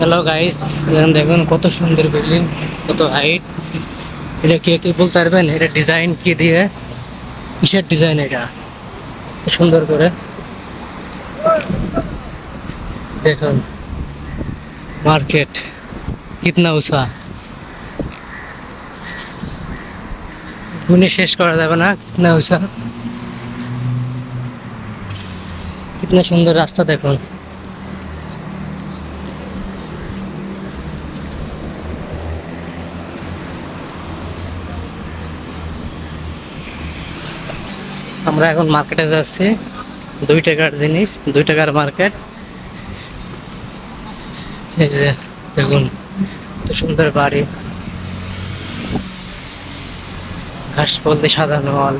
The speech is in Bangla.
হ্যালো গাইস, দেখুন কত সুন্দর বিল্ডিং, কত হাইট। এটা কে কি বলতে পারবেন? এটা ডিজাইন কি দিয়ে, কিসের ডিজাইন এটা? সুন্দর করে দেখুন। মার্কেট কিতনা উঁচা, গুনে শেষ করা যাবে না। কিতনা উঁচা, কিতনা সুন্দর রাস্তা দেখুন। আমরা এখন মার্কেটে যাচ্ছি। 2 টাকার জিনিস, 2 টাকার মার্কেট। এই যে দেখুন, কত সুন্দর বাড়ি, ঘাস ফুল দিয়ে সাজানো হল।